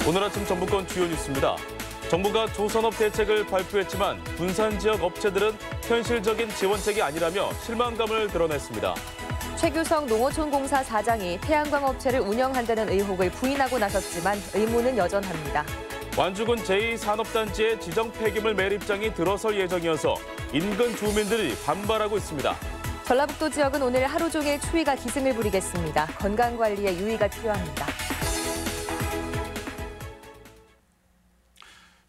오늘 아침 정부권 주요 뉴스입니다. 정부가 조선업 대책을 발표했지만 군산 지역 업체들은 현실적인 지원책이 아니라며 실망감을 드러냈습니다. 최규성 농어촌공사 사장이 태양광 업체를 운영한다는 의혹을 부인하고 나섰지만 의문은 여전합니다. 완주군 제2산업단지에 지정 폐기물 매립장이 들어설 예정이어서 인근 주민들이 반발하고 있습니다. 전라북도 지역은 오늘 하루 종일 추위가 기승을 부리겠습니다. 건강관리에 유의가 필요합니다.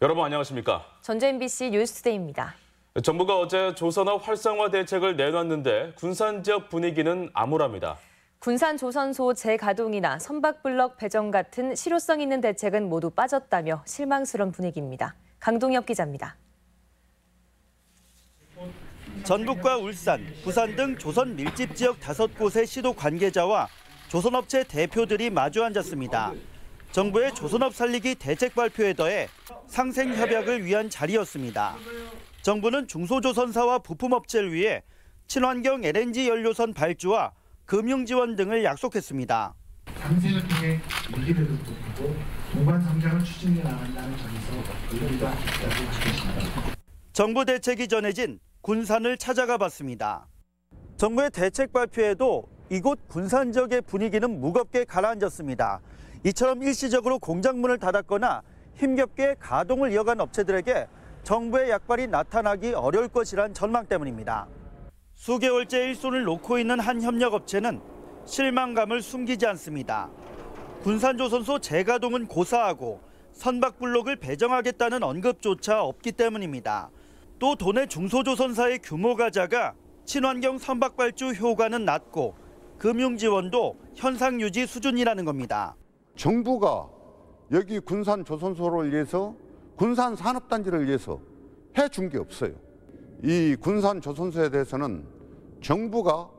여러분 안녕하십니까? 전주 MBC 뉴스투데이입니다. 정부가 어제 조선업 활성화 대책을 내놨는데 군산 지역 분위기는 암울합니다. 군산 조선소 재가동이나 선박블럭 배정 같은 실효성 있는 대책은 모두 빠졌다며 실망스러운 분위기입니다. 강동혁 기자입니다. 전북과 울산, 부산 등 조선 밀집 지역 5곳의 시도 관계자와 조선업체 대표들이 마주 앉았습니다. 정부의 조선업 살리기 대책 발표에 더해 상생 협약을 위한 자리였습니다. 정부는 중소조선사와 부품업체를 위해 친환경 LNG 연료선 발주와 금융 지원 등을 약속했습니다. 상생을 통해 위기를 극복하고 동반 성장을 추진해 나간다는 점에서 의미가 있다고 하겠습니다. 정부 대책이 전해진 군산을 찾아가 봤습니다. 정부의 대책 발표에도 이곳 군산 지역의 분위기는 무겁게 가라앉았습니다. 이처럼 일시적으로 공장문을 닫았거나 힘겹게 가동을 이어간 업체들에게 정부의 약발이 나타나기 어려울 것이란 전망 때문입니다. 수개월째 일손을 놓고 있는 한 협력업체는 실망감을 숨기지 않습니다. 군산조선소 재가동은 고사하고 선박블록을 배정하겠다는 언급조차 없기 때문입니다. 또 도내 중소조선사의 규모가 작아 친환경 선박발주 효과는 낮고 금융 지원도 현상 유지 수준이라는 겁니다. 정부가 여기 군산 조선소를 위해서 군산 산업단지를 위해서 해준 게 없어요. 이 군산 조선소에 대해서는 정부가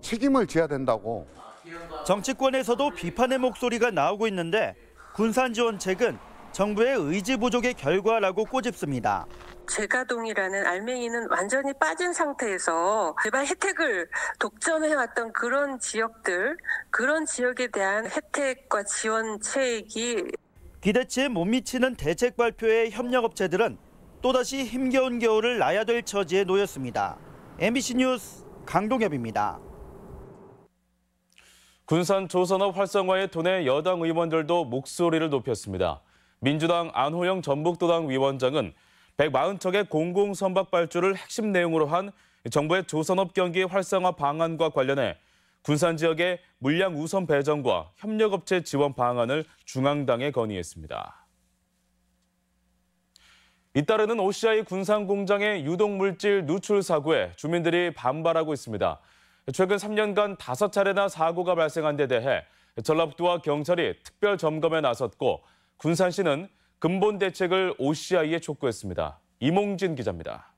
책임을 져야 된다고. 정치권에서도 비판의 목소리가 나오고 있는데 군산 지원책은 정부의 의지 부족의 결과라고 꼬집습니다. 재가동이라는 알맹이는 완전히 빠진 상태에서 일반 혜택을 독점해왔던 그런 지역들, 그런 지역에 대한 혜택과 지원책이 기대치에 못 미치는 대책 발표에 협력업체들은 또다시 힘겨운 겨울을 나야 될 처지에 놓였습니다. MBC 뉴스 강동엽입니다. 군산 조선업 활성화에 도내 여당 의원들도 목소리를 높였습니다. 민주당 안호영 전북도당 위원장은 140척의 공공선박 발주를 핵심 내용으로 한 정부의 조선업 경기 활성화 방안과 관련해 군산 지역의 물량 우선 배정과 협력업체 지원 방안을 중앙당에 건의했습니다. 잇따르는 OCI 군산 공장의 유독물질 누출 사고에 주민들이 반발하고 있습니다. 최근 3년간 5차례나 사고가 발생한 데 대해 전라북도와 경찰이 특별 점검에 나섰고 군산시는 근본 대책을 OCI에 촉구했습니다. 이몽진 기자입니다.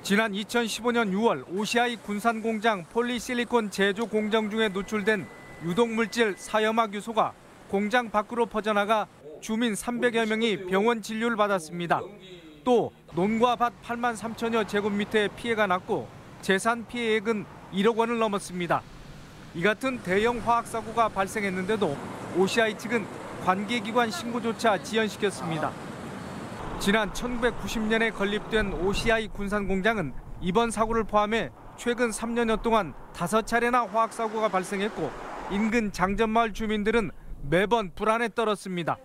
지난 2015년 6월 OCI 군산공장 폴리실리콘 제조 공정 중에 누출된 유독물질 사염악 유소가 공장 밖으로 퍼져나가 주민 300여 명이 병원 진료를 받았습니다. 또 논과 밭 8만 3천여 제곱미터의 피해가 났고 재산 피해액은 1억 원을 넘었습니다. 이 같은 대형 화학사고가 발생했는데도 OCI 측은 관계기관 신고조차 지연시켰습니다. 지난 1990년에 건립된 OCI 군산공장은 이번 사고를 포함해 최근 3년여 동안 5차례나 화학사고가 발생했고 인근 장전마을 주민들은 매번 불안에 떨었습니다.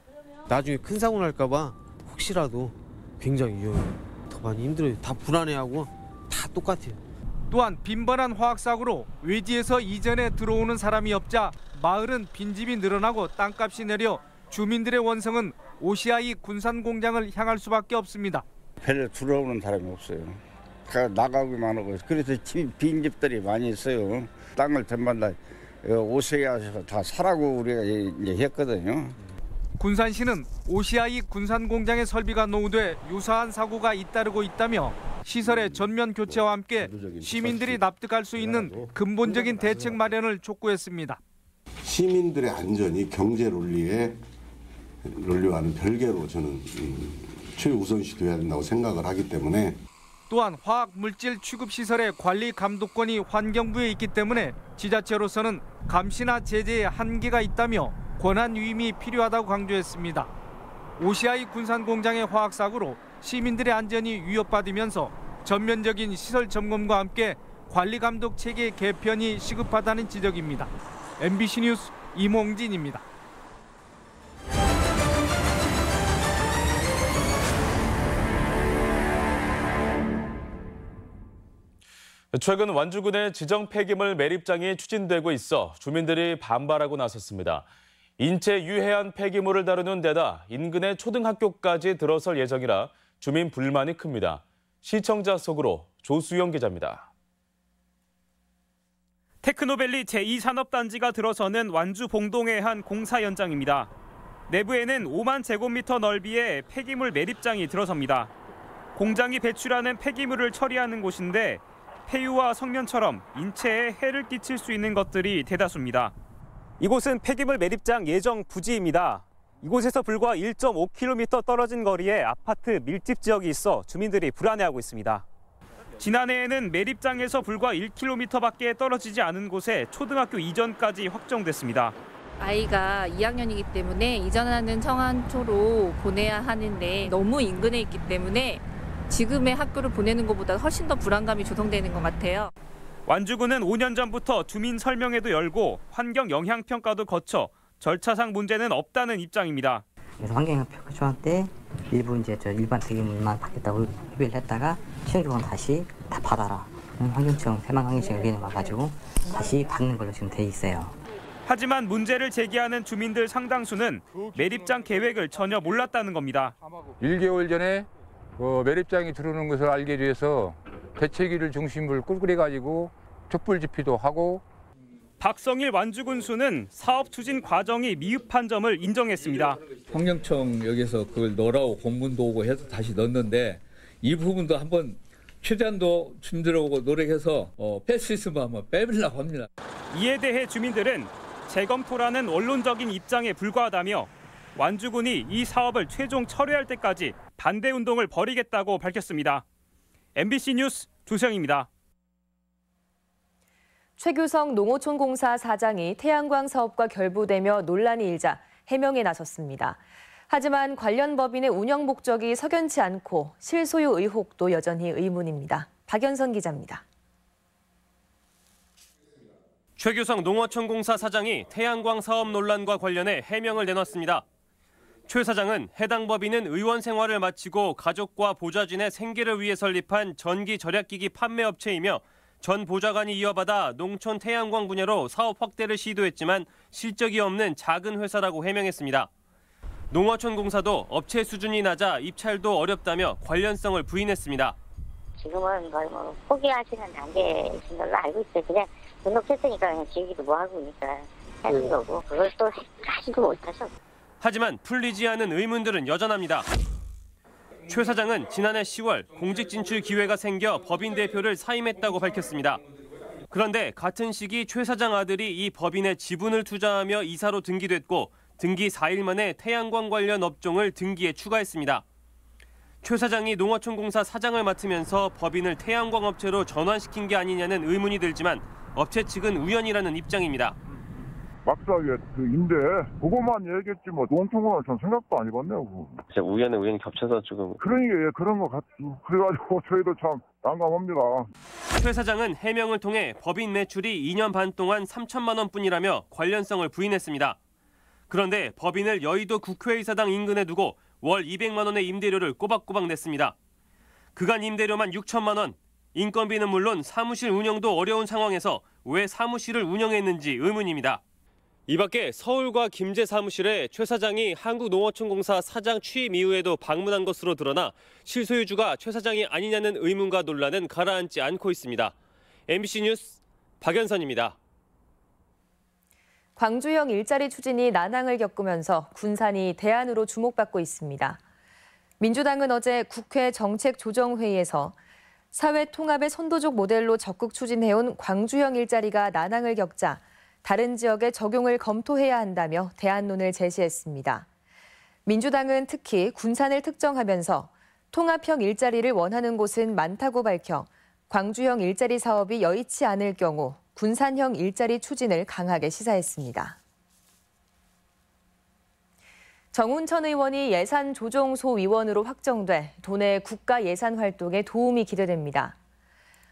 나중에 큰 사고 날까 봐 혹시라도 굉장히 위험해요. 더 많이 힘들어요. 다 불안해하고 다 똑같아요. 또한 빈번한 화학사고로 외지에서 이전에 들어오는 사람이 없자 마을은 빈집이 늘어나고 땅값이 내려 주민들의 원성은 OCI 군산공장을 향할 수밖에 없습니다. 별로 들어오는 사람이 없어요. 나가기만 하고 그래서 빈집들이 많이 있어요. 땅을 전반 다 OCI에서 다 사라고 우리가 이제 했거든요. 군산시는 OCI 군산공장의 설비가 노후돼 유사한 사고가 잇따르고 있다며 시설의 전면 교체와 함께 시민들이 납득할 수 있는 근본적인 대책 마련을 촉구했습니다. 시민들의 안전이 경제 논리와는 별개로 저는 최우선시 돼야 된다고 생각을 하기 때문에 또한 화학물질 취급시설의 관리 감독권이 환경부에 있기 때문에 지자체로서는 감시나 제재에 한계가 있다며 권한 위임이 필요하다고 강조했습니다. OCI 군산공장의 화학사고로 시민들의 안전이 위협받으면서 전면적인 시설 점검과 함께 관리감독 체계 개편이 시급하다는 지적입니다. MBC 뉴스 임홍진입니다. 최근 완주군의 지정 폐기물 매립장이 추진되고 있어 주민들이 반발하고 나섰습니다. 인체 유해한 폐기물을 다루는 데다 인근의 초등학교까지 들어설 예정이라 주민 불만이 큽니다. 시청자 속으로 조수영 기자입니다. 테크노밸리 제2산업단지가 들어서는 완주 봉동의 한 공사 현장입니다. 내부에는 5만 제곱미터 넓이의 폐기물 매립장이 들어섭니다. 공장이 배출하는 폐기물을 처리하는 곳인데 폐유와 성면처럼 인체에 해를 끼칠 수 있는 것들이 대다수입니다. 이곳은 폐기물 매립장 예정 부지입니다. 이곳에서 불과 1.5km 떨어진 거리에 아파트 밀집 지역이 있어 주민들이 불안해하고 있습니다. 지난해에는 매립장에서 불과 1km밖에 떨어지지 않은 곳에 초등학교 이전까지 확정됐습니다. 아이가 2학년이기 때문에 이전하는 청안초로 보내야 하는데 너무 인근에 있기 때문에 지금의 학교를 보내는 것보다 훨씬 더 불안감이 조성되는 것 같아요. 완주군은 5년 전부터 주민 설명회도 열고 환경 영향 평가도 거쳐 절차상 문제는 없다는 입장입니다. 그래서 환경 영향 평가 때 일부 이제 일반 폐기물만 받겠다고 협의를 했다가 최종적으로 다시 다 받아라. 환경청 새만환경청 의견이 와가지고 다시 받는 걸로 지금 돼 있어요. 하지만 문제를 제기하는 주민들 상당수는 매립장 계획을 전혀 몰랐다는 겁니다. 1개월 전에 매립장이 들어오는 것을 알게 돼서 대책위를 중심으로 꾸려가지고 촛불 집회도 하고. 박성일 완주군수는 사업 추진 과정이 미흡한 점을 인정했습니다. 환경청 여기서 그걸 넣으라고 공문도 오고 해서 다시 넣었는데 이 부분도 한번 최대한도 주민들하고 노력해서 뺄 수 있으면 한번 빼보려고 합니다. 이에 대해 주민들은 재검토라는 원론적인 입장에 불과하다며 완주군이 이 사업을 최종 철회할 때까지 반대 운동을 벌이겠다고 밝혔습니다. MBC 뉴스 조수영입니다. 최규성 농어촌공사 사장이 태양광 사업과 결부되며 논란이 일자 해명에 나섰습니다. 하지만 관련 법인의 운영 목적이 석연치 않고 실소유 의혹도 여전히 의문입니다. 박연선 기자입니다. 최규성 농어촌공사 사장이 태양광 사업 논란과 관련해 해명을 내놨습니다. 최 사장은 해당 법인은 의원 생활을 마치고 가족과 보좌진의 생계를 위해 설립한 전기 절약기기 판매업체이며 전 보좌관이 이어받아 농촌 태양광 분야로 사업 확대를 시도했지만 실적이 없는 작은 회사라고 해명했습니다. 농어촌공사도 업체 수준이 낮아 입찰도 어렵다며 관련성을 부인했습니다. 지금은 뭐 포기하시는 단계이신 걸로 알고 있어요. 그냥 등록했으니까 그냥 지우기도 뭐하고 있으니까 하는 거고 그걸 또 하지도 못하셔. 하지만 풀리지 않은 의문들은 여전합니다. 최 사장은 지난해 10월 공직 진출 기회가 생겨 법인 대표를 사임했다고 밝혔습니다. 그런데 같은 시기 최 사장 아들이 이 법인에 지분을 투자하며 이사로 등기됐고 등기 4일 만에 태양광 관련 업종을 등기에 추가했습니다. 최 사장이 농어촌공사 사장을 맡으면서 법인을 태양광 업체로 전환시킨 게 아니냐는 의문이 들지만 업체 측은 우연이라는 입장입니다. 막사하게 인데 그것만 얘기했지 뭐 농촌공사 전 생각도 안 해봤네요. 진짜 우연히 겹쳐서 조금. 그러니까 그런 것 같죠. 그래가지고 저희도 참 난감합니다. 최 사장은 해명을 통해 법인 매출이 2년 반 동안 3천만 원뿐이라며 관련성을 부인했습니다. 그런데 법인을 여의도 국회의사당 인근에 두고 월 200만 원의 임대료를 꼬박꼬박 냈습니다. 그간 임대료만 6천만 원. 인건비는 물론 사무실 운영도 어려운 상황에서 왜 사무실을 운영했는지 의문입니다. 이 밖에 서울과 김제 사무실에 최 사장이 한국농어촌공사 사장 취임 이후에도 방문한 것으로 드러나 실소유주가 최 사장이 아니냐는 의문과 논란은 가라앉지 않고 있습니다. MBC 뉴스 박연선입니다. 광주형 일자리 추진이 난항을 겪으면서 군산이 대안으로 주목받고 있습니다. 민주당은 어제 국회 정책조정회의에서 사회 통합의 선도적 모델로 적극 추진해온 광주형 일자리가 난항을 겪자 다른 지역에 적용을 검토해야 한다며 대안론을 제시했습니다. 민주당은 특히 군산을 특정하면서 통합형 일자리를 원하는 곳은 많다고 밝혀 광주형 일자리 사업이 여의치 않을 경우 군산형 일자리 추진을 강하게 시사했습니다. 정운천 의원이 예산조정소위원으로 확정돼 도내 국가 예산 활동에 도움이 기대됩니다.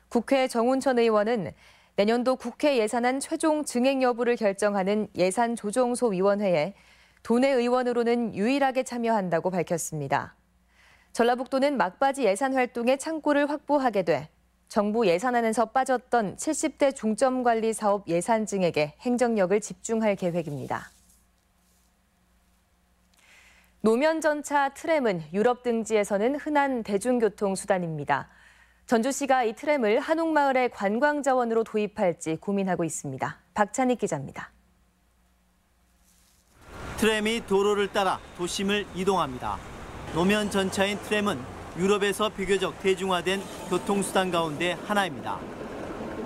국회 정운천 의원은 내년도 국회 예산안 최종 증액 여부를 결정하는 예산조정소위원회에 도내 의원으로는 유일하게 참여한다고 밝혔습니다. 전라북도는 막바지 예산 활동에 창구를 확보하게 돼 정부 예산안에서 빠졌던 70대 중점관리 사업 예산 증액에 행정력을 집중할 계획입니다. 노면전차 트램은 유럽 등지에서는 흔한 대중교통 수단입니다. 전주시가 이 트램을 한옥마을의 관광자원으로 도입할지 고민하고 있습니다. 박찬익 기자입니다. 트램이 도로를 따라 도심을 이동합니다. 노면 전차인 트램은 유럽에서 비교적 대중화된 교통수단 가운데 하나입니다.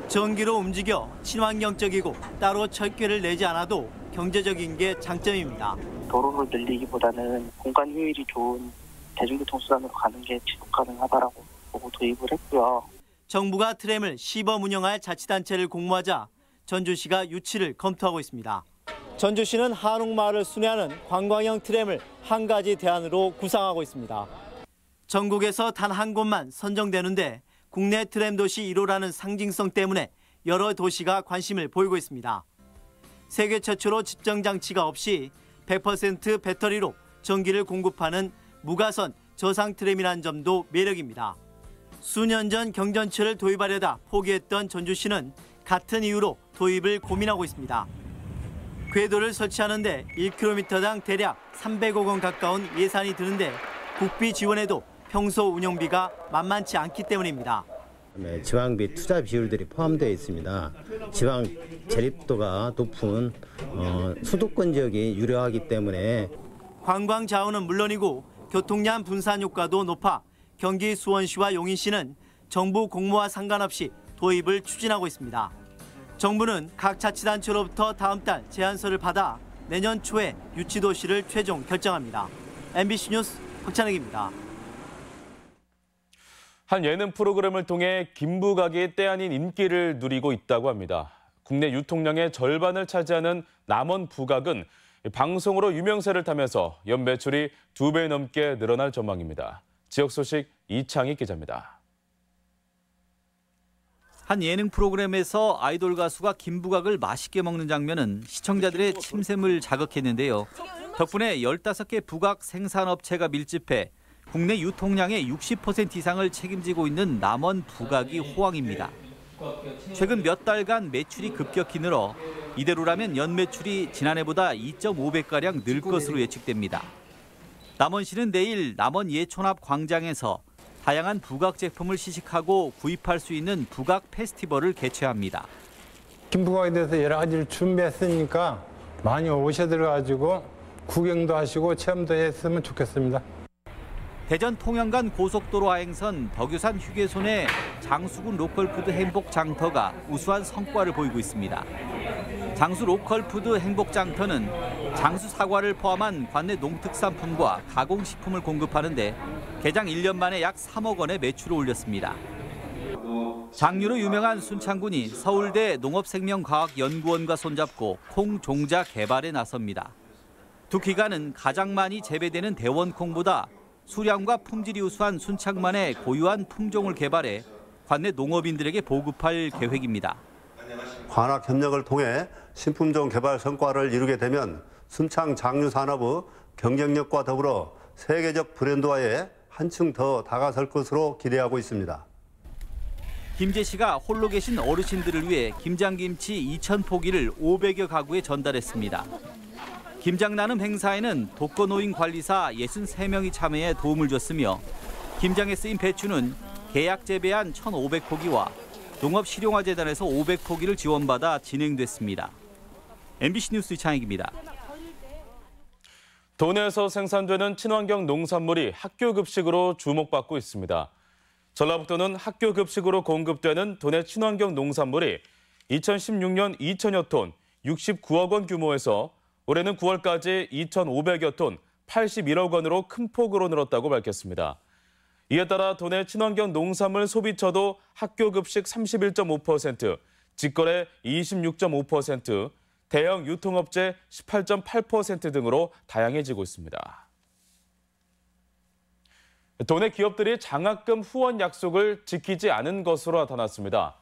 전기로 움직여 친환경적이고 따로 철괴를 내지 않아도 경제적인 게 장점입니다. 도로를 늘리기보다는 공간 효율이 좋은 대중교통수단으로 가는 게 지속 가능하다라고 보고 도입을 했고요. 정부가 트램을 시범 운영할 자치단체를 공모하자 전주시가 유치를 검토하고 있습니다. 전주시는 한옥마을을 순회하는 관광형 트램을 한 가지 대안으로 구상하고 있습니다. 전국에서 단 한 곳만 선정되는데 국내 트램 도시 1호라는 상징성 때문에 여러 도시가 관심을 보이고 있습니다. 세계 최초로 집정 장치가 없이 100% 배터리로 전기를 공급하는 무가선 저상 트램이라는 점도 매력입니다. 수년 전 경전철을 도입하려다 포기했던 전주시는 같은 이유로 도입을 고민하고 있습니다. 궤도를 설치하는데 1km당 대략 300억 원 가까운 예산이 드는데 국비 지원에도 평소 운영비가 만만치 않기 때문입니다. 지방비 투자 비율들이 포함되어 있습니다. 지방 재립도가 높은 수도권 지역이 유려하기 때문에 관광 자원은 물론이고 교통량 분산 효과도 높아 경기 수원시와 용인시는 정부 공모와 상관없이 도입을 추진하고 있습니다. 정부는 각 자치단체로부터 다음 달 제안서를 받아 내년 초에 유치도시를 최종 결정합니다. MBC 뉴스 박찬익입니다. 한 예능 프로그램을 통해 김부각이 때 아닌 인기를 누리고 있다고 합니다. 국내 유통량의 절반을 차지하는 남원 부각은 방송으로 유명세를 타면서 연 매출이 2배 넘게 늘어날 전망입니다. 지역 소식 이창희 기자입니다. 한 예능 프로그램에서 아이돌 가수가 김부각을 맛있게 먹는 장면은 시청자들의 침샘을 자극했는데요. 덕분에 15개 부각 생산업체가 밀집해 국내 유통량의 60% 이상을 책임지고 있는 남원 부각이 호황입니다. 최근 몇 달간 매출이 급격히 늘어 이대로라면 연 매출이 지난해보다 2.5배가량 늘 것으로 예측됩니다. 남원시는 내일 남원 예촌 앞 광장에서 다양한 부각 제품을 시식하고 구입할 수 있는 부각 페스티벌을 개최합니다. 김부각에 대해서 여러 가지를 준비했으니까 많이 오셔들어가지고 구경도 하시고 체험도 했으면 좋겠습니다. 대전 통영간 고속도로 하행선 덕유산 휴게소내 장수군 로컬푸드 행복장터가 우수한 성과를 보이고 있습니다. 장수 로컬푸드 행복장터는 장수 사과를 포함한 관내 농특산품과 가공식품을 공급하는데 개장 1년 만에 약 3억 원의 매출을 올렸습니다. 장류로 유명한 순창군이 서울대 농업생명과학연구원과 손잡고 콩 종자 개발에 나섭니다. 두 기관은 가장 많이 재배되는 대원콩보다 수량과 품질이 우수한 순창만의 고유한 품종을 개발해 관내 농업인들에게 보급할 계획입니다. 관학 협력을 통해 신품종 개발 성과를 이루게 되면 순창 장류 산업의 경쟁력과 더불어 세계적 브랜드화에 한층 더 다가설 것으로 기대하고 있습니다. 김재 씨가 홀로 계신 어르신들을 위해 김장김치 2,000포기를 500여 가구에 전달했습니다. 김장나눔 행사에는 독거노인 관리사 63명이 참여해 도움을 줬으며 김장에 쓰인 배추는 계약 재배한 1,500포기와 농업실용화재단에서 500포기를 지원받아 진행됐습니다. MBC 뉴스 이창익입니다. 도내에서 생산되는 친환경 농산물이 학교 급식으로 주목받고 있습니다. 전라북도는 학교 급식으로 공급되는 도내 친환경 농산물이 2016년 2천여 톤, 69억 원 규모에서 올해는 9월까지 2,500여 톤, 81억 원으로 큰 폭으로 늘었다고 밝혔습니다. 이에 따라 도내 친환경 농산물 소비처도 학교 급식 31.5%, 직거래 26.5%, 대형 유통업체 18.8% 등으로 다양해지고 있습니다. 도내 기업들이 장학금 후원 약속을 지키지 않은 것으로 나타났습니다.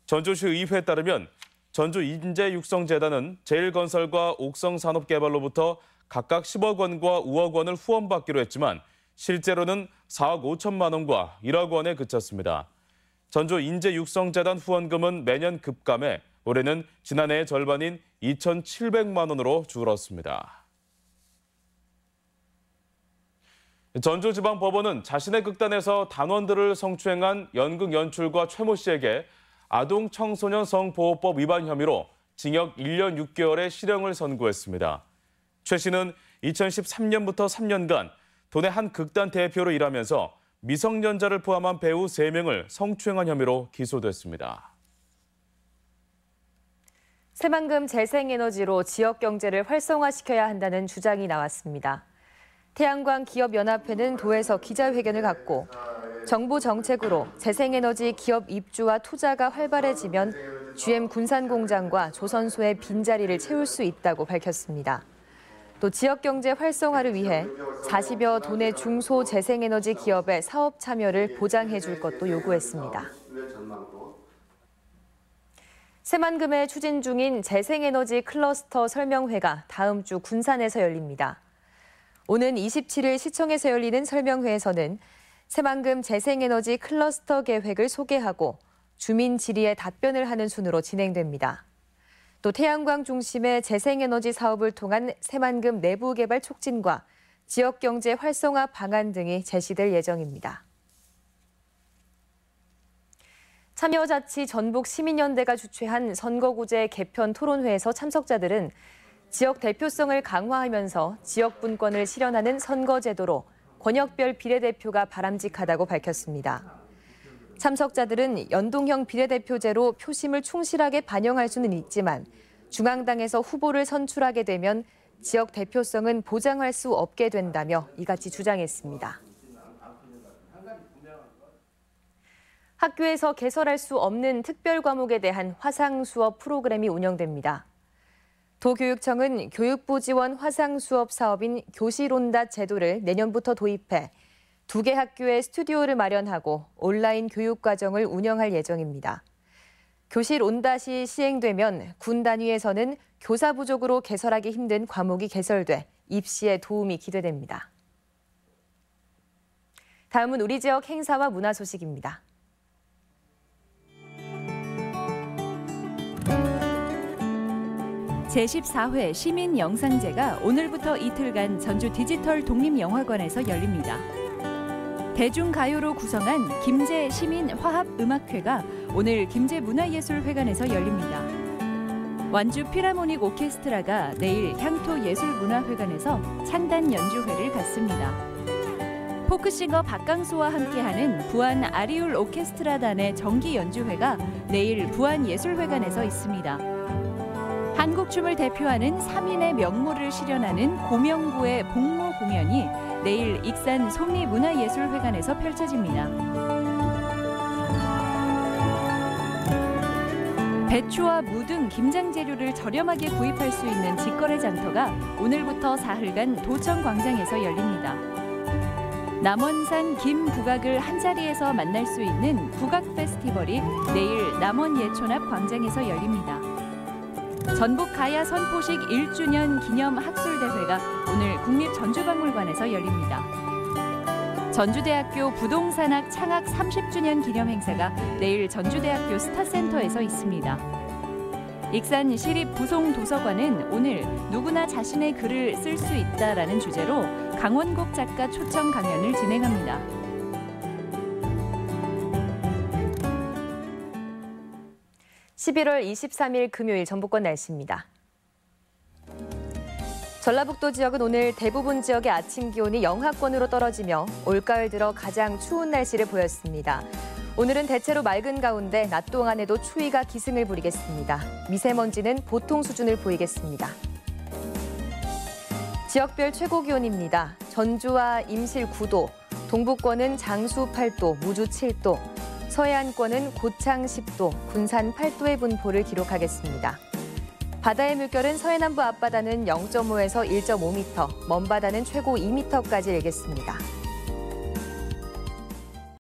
전주시 의회에 따르면 전주인재육성재단은 제일건설과 옥성산업개발로부터 각각 10억 원과 5억 원을 후원받기로 했지만 실제로는 4억 5천만 원과 1억 원에 그쳤습니다. 전주인재육성재단 후원금은 매년 급감해 올해는 지난해의 절반인 2,700만 원으로 줄었습니다. 전주지방법원은 자신의 극단에서 단원들을 성추행한 연극 연출가 최모 씨에게 아동 청소년 성보호법 위반 혐의로 징역 1년 6개월의 실형을 선고했습니다. 최 씨는 2013년부터 3년간 도내 한 극단 대표로 일하면서 미성년자를 포함한 배우 3명을 성추행한 혐의로 기소됐습니다. 새만금 재생에너지로 지역 경제를 활성화시켜야 한다는 주장이 나왔습니다. 태양광 기업연합회는 도에서 기자회견을 갖고 정부 정책으로 재생에너지 기업 입주와 투자가 활발해지면 GM 군산공장과 조선소의 빈자리를 채울 수 있다고 밝혔습니다. 또 지역 경제 활성화를 위해 40여 도내 중소 재생에너지 기업의 사업 참여를 보장해 줄 것도 요구했습니다. 새만금에 추진 중인 재생에너지 클러스터 설명회가 다음 주 군산에서 열립니다. 오는 27일 시청에서 열리는 설명회에서는 새만금 재생에너지 클러스터 계획을 소개하고 주민 질의에 답변을 하는 순으로 진행됩니다. 또 태양광 중심의 재생에너지 사업을 통한 새만금 내부 개발 촉진과 지역 경제 활성화 방안 등이 제시될 예정입니다. 참여자치 전북시민연대가 주최한 선거구제 개편 토론회에서 참석자들은 지역 대표성을 강화하면서 지역 분권을 실현하는 선거제도로 권역별 비례대표가 바람직하다고 밝혔습니다. 참석자들은 연동형 비례대표제로 표심을 충실하게 반영할 수는 있지만 중앙당에서 후보를 선출하게 되면 지역 대표성은 보장할 수 없게 된다며 이같이 주장했습니다. 학교에서 개설할 수 없는 특별 과목에 대한 화상 수업 프로그램이 운영됩니다. 도교육청은 교육부 지원 화상 수업 사업인 교실온다 제도를 내년부터 도입해 2개 학교에 스튜디오를 마련하고 온라인 교육 과정을 운영할 예정입니다. 교실온다시 시행되면 군 단위에서는 교사 부족으로 개설하기 힘든 과목이 개설돼 입시에 도움이 기대됩니다. 다음은 우리 지역 행사와 문화 소식입니다. 제14회 시민영상제가 오늘부터 이틀간 전주 디지털 독립영화관에서 열립니다. 대중가요로 구성한 김제 시민화합음악회가 오늘 김제문화예술회관에서 열립니다. 완주 피라모닉 오케스트라가 내일 향토예술문화회관에서 창단 연주회를 갖습니다. 포크싱어 박강수와 함께하는 부안 아리울 오케스트라단의 정기 연주회가 내일 부안예술회관에서 있습니다. 한국춤을 대표하는 3인의 명물을 실현하는 고명구의 복무 공연이 내일 익산 솜리문화예술회관에서 펼쳐집니다. 배추와 무 등 김장 재료를 저렴하게 구입할 수 있는 직거래 장터가 오늘부터 사흘간 도청광장에서 열립니다. 남원산 김 부각을 한자리에서 만날 수 있는 부각 페스티벌이 내일 남원예촌 앞 광장에서 열립니다. 전북 가야 선포식 1주년 기념 학술대회가 오늘 국립전주박물관에서 열립니다. 전주대학교 부동산학 창학 30주년 기념 행사가 내일 전주대학교 스타센터에서 있습니다. 익산 시립부송도서관은 오늘 누구나 자신의 글을 쓸 수 있다라는 주제로 강원국 작가 초청 강연을 진행합니다. (11월 23일) 금요일 전북권 날씨입니다. 전라북도 지역은 오늘 대부분 지역의 아침 기온이 영하권으로 떨어지며 올가을 들어 가장 추운 날씨를 보였습니다. 오늘은 대체로 맑은 가운데 낮 동안에도 추위가 기승을 부리겠습니다. 미세먼지는 보통 수준을 보이겠습니다. 지역별 최고 기온입니다. 전주와 임실 9도, 동북권은 장수 8도, 무주 7도, 서해안권은 고창 10도, 군산 8도의 분포를 기록하겠습니다. 바다의 물결은 서해남부 앞바다는 0.5에서 1.5m, 먼바다는 최고 2m까지 일겠습니다.